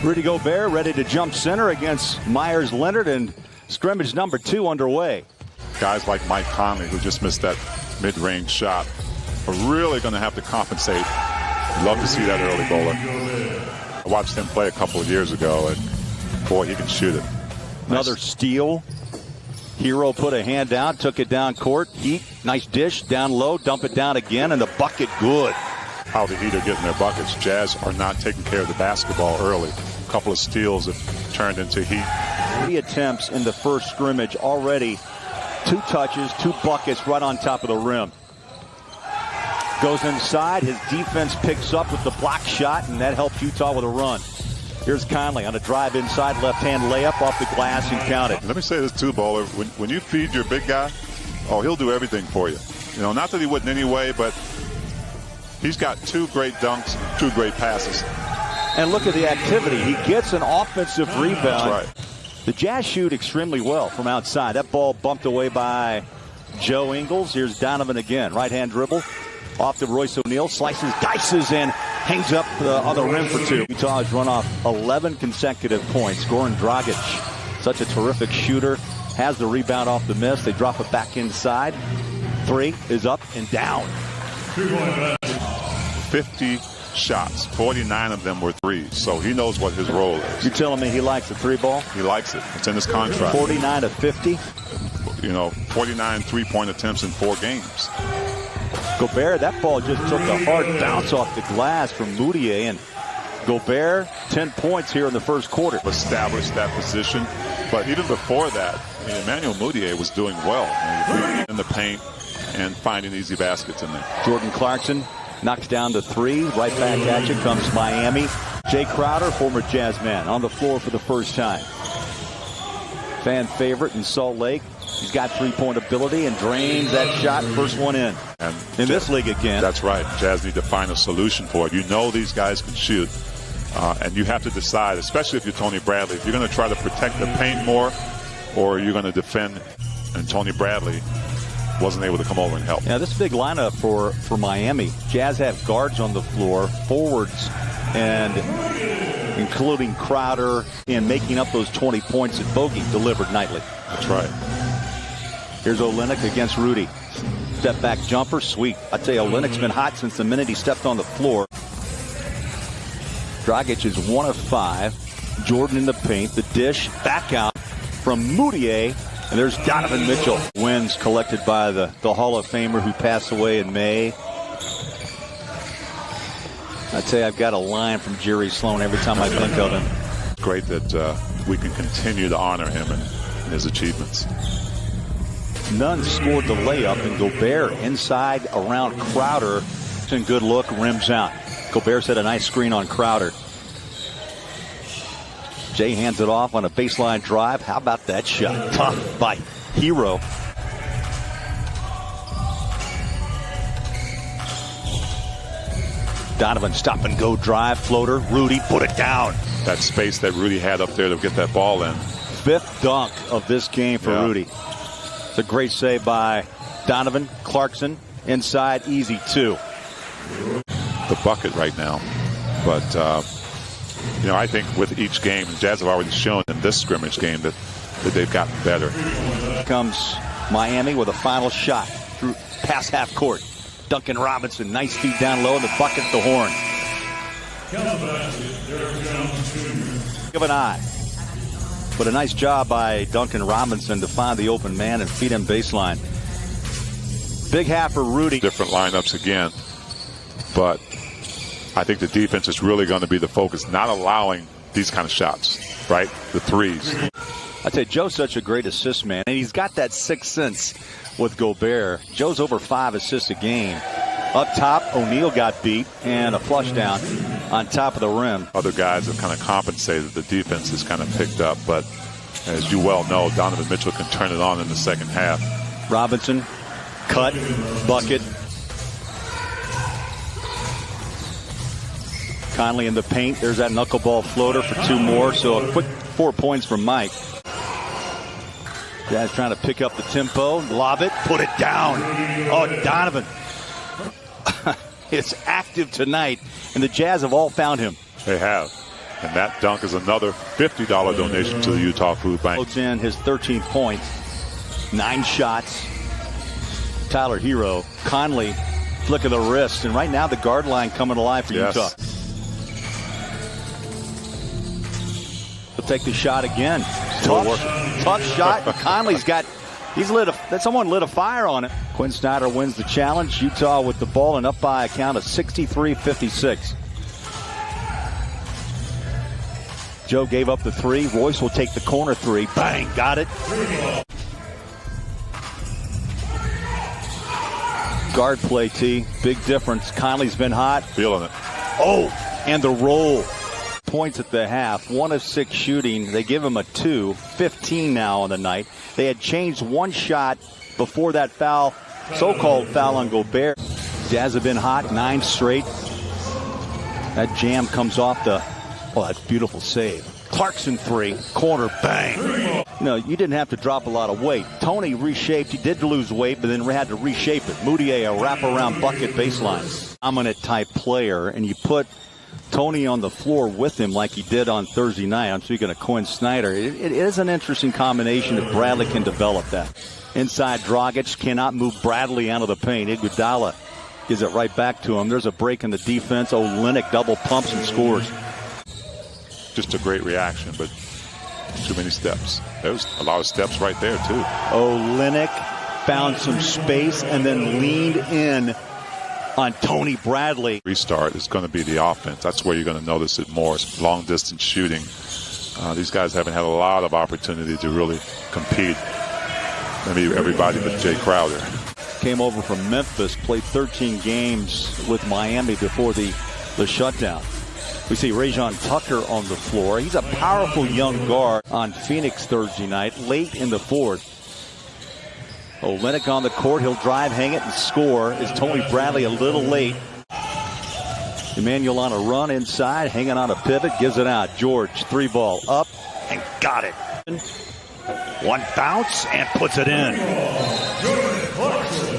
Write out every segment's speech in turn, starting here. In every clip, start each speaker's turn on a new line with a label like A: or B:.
A: Rudy Gobert ready to jump center against Myers Leonard, and scrimmage number 2 underway.
B: Guys like Mike Conley, who just missed that mid-range shot, are really going to have to compensate. Love to see that early bowler. I watched him play a couple of years ago, and boy, he can shoot it.
A: Another steal. Hero put a hand down, took it down court. Heat, nice dish, down low, dump it down again, and the bucket good.
B: How the Heat are getting their buckets. Jazz are not taking care of the basketball early. A couple of steals have turned into Heat.
A: 3 attempts in the first scrimmage already. 2 touches, 2 buckets right on top of the rim. Goes inside. His defense picks up with the block shot, and that helps Utah with a run. Here's Conley on a drive inside, left-hand layup off the glass and count it.
B: Let me say this too, Bowler. When you feed your big guy, oh, he'll do everything for you. You know, not that he wouldn't anyway, but he's got 2 great dunks, 2 great passes.
A: And look at the activity. He gets an offensive rebound.
B: That's right.
A: The Jazz shoot extremely well from outside. That ball bumped away by Joe Ingles. Here's Donovan again. Right-hand dribble. Off to Royce O'Neal. Slices, dices, and hangs up on the rim for 2. Utah has run off 11 consecutive points. Goran Dragic, such a terrific shooter, has the rebound off the miss. They drop it back inside. 3 is up and down.
B: 50 shots, 49 of them were threes, so he knows what his role is.
A: You're telling me he likes the 3 ball?
B: He likes it. It's in his contract.
A: 49 of 50.
B: You know, 49 3-point attempts in 4 games.
A: Gobert, that ball just took a hard bounce off the glass from Moutier, and Gobert, 10 points here in the first quarter.
B: Established that position, but even before that, Emmanuel Moutier was doing well in the paint and finding easy baskets in there.
A: Jordan Clarkson knocks down the 3. Right back at you comes Miami. Jay Crowder, former Jazz man, on the floor for the first time. Fan favorite in Salt Lake. He's got 3-point ability and drains that shot. First one in.
B: And
A: in this league again.
B: That's right. Jazz need to find a solution for it. You know these guys can shoot. And you have to decide, especially if you're Tony Bradley, if you're going to try to protect the paint more or you're going to defend. And Tony Bradley wasn't able to come over and help.
A: Yeah, this big lineup for Miami. Jazz have guards on the floor, forwards, and including Crowder, and making up those 20 points that Bogey delivered nightly.
B: That's right.
A: Here's Olynyk against Rudy. Step back jumper, sweet. I tell you, Olynyk's been hot since the minute he stepped on the floor. Dragic is 1 of 5. Jordan in the paint. The dish back out from Moutier. And there's Donovan Mitchell. Wins collected by the Hall of Famer who passed away in May. I tell you, I've got a line from Jerry Sloan every time I think of him.
B: Great that we can continue to honor him and his achievements.
A: Nunn scored the layup, and Gobert inside around Crowder. It's a good look, rims out. Gobert set a nice screen on Crowder. Jay hands it off on a baseline drive. How about that shot? Tough by Hero. Donovan stop and go drive floater. Rudy put it down.
B: That space that Rudy had up there to get that ball in.
A: 5th dunk of this game for Rudy. It's a great save by Donovan. Clarkson inside, easy 2.
B: The bucket right now. But, you know, I think with each game, the Jazz have already shown in this scrimmage game that they've gotten better.
A: Comes Miami with a final shot through past half court. Duncan Robinson, nice feed down low, and the bucket at the horn. Give an eye. But a nice job by Duncan Robinson to find the open man and feed him baseline. Big half for Rudy.
B: Different lineups again. But I think the defense is really going to be the focus, not allowing these kind of shots, right? The threes.
A: I tell you, Joe's such a great assist man, and he's got that sixth sense with Gobert. Joe's over 5 assists a game. Up top, O'Neal got beat, and a flush down on top of the rim.
B: Other guys have kind of compensated. The defense has kind of picked up, but as you well know, Donovan Mitchell can turn it on in the second half.
A: Robinson, cut, bucket. Conley in the paint. There's that knuckleball floater for 2 more, so a quick 4 points from Mike. Jazz trying to pick up the tempo, lob it, put it down. Oh, Donovan. It's active tonight, and the Jazz have all found him.
B: They have. And that dunk is another $50 donation to the Utah Food Bank.
A: Loads in his 13th point. 9 shots. Tyler Hero. Conley, flick of the wrist. And right now the guard line coming alive for Utah. He'll take the shot again. Tough shot. Conley's got, someone lit a fire on it. Quinn Snyder wins the challenge. Utah with the ball and up by a count of 63-56. Joe gave up the 3. Royce will take the corner 3. Bang, got it. Guard play, T. Big difference. Conley's been hot.
B: Feeling it.
A: Oh, and the roll. Points at the half. 1 of 6 shooting. They give him a 2. 15 now on the night. They had changed 1 shot before that foul, so-called foul on Gobert. Jazz have been hot 9 straight. That jam comes off the, that's beautiful save. Clarkson 3, corner, bang. You didn't have to drop a lot of weight. Tony reshaped. He did lose weight, but then had to reshape it. Moutier, a wraparound bucket baseline. Dominant type player, and you put Tony on the floor with him like he did on Thursday night. I'm speaking of Quinn Snyder. It is an interesting combination if Bradley can develop that. Inside, Dragic cannot move Bradley out of the paint. Iguodala gives it right back to him. There's a break in the defense. Olynyk double pumps and scores.
B: Just a great reaction, but too many steps. There's a lot of steps right there, too.
A: Olynyk found some space and then leaned in on Tony Bradley.
B: Restart is going to be the offense. That's where you're going to notice it more. It's long-distance shooting. These guys haven't had a lot of opportunity to really compete. Maybe everybody but Jay Crowder.
A: Came over from Memphis, played 13 games with Miami before the shutdown. We see Rajon Tucker on the floor. He's a powerful young guard on Phoenix Thursday night, late in the 4th. Olynyk on the court. He'll drive, hang it, and score. Is Tony Bradley a little late? Emmanuel on a run inside, hanging on a pivot, gives it out. George, 3 ball, up, and got it. 1 bounce, and puts it in.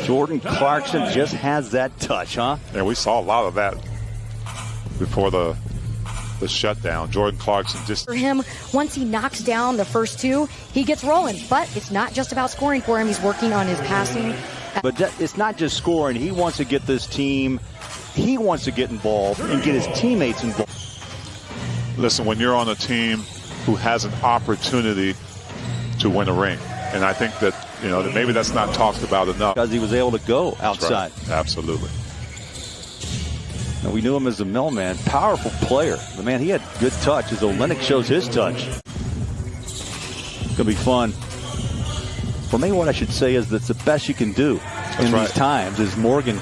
A: Jordan Clarkson just has that touch, huh?
B: Yeah, we saw a lot of that before the shutdown. Jordan Clarkson just...
C: For him, once he knocks down the first 2, he gets rolling. But it's not just about scoring for him. He's working on his passing.
A: But it's not just scoring. He wants to get this team, he wants to get involved and get his teammates involved.
B: Listen, when you're on a team who has an opportunity to win a ring, and I think that, that maybe that's not talked about enough.
A: Because he was able to go outside.
B: Right. Absolutely.
A: And we knew him as a millman. Powerful player. The man, he had good touch as Olynyk shows his touch. It's going to be fun. For me, what I should say is that's the best you can do in these times as Morgan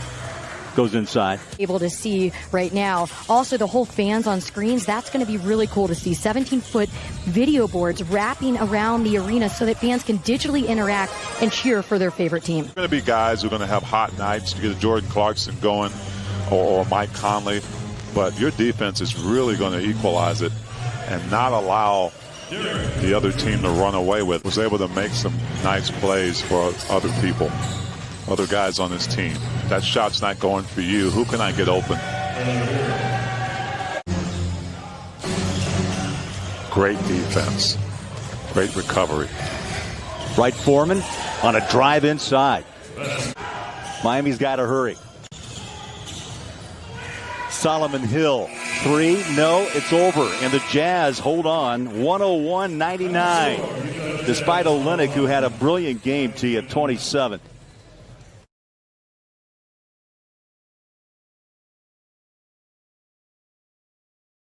A: goes inside.
C: Able to see right now. Also, the whole fans on screens, that's going to be really cool to see. 17-foot video boards wrapping around the arena so that fans can digitally interact and cheer for their favorite team.
B: There's going to be guys who are going to have hot nights to get Jordan Clarkson going or Mike Conley, but your defense is really going to equalize it and not allow the other team to run away with. Was able to make some nice plays for other people, other guys on this team. That shot's not going for you. Who can I get open? Great defense. Great recovery.
A: Wright Foreman on a drive inside. Miami's got to hurry. Solomon Hill, 3, no, it's over. And the Jazz hold on, 101-99. Despite Olynyk, who had a brilliant game, T, at 27.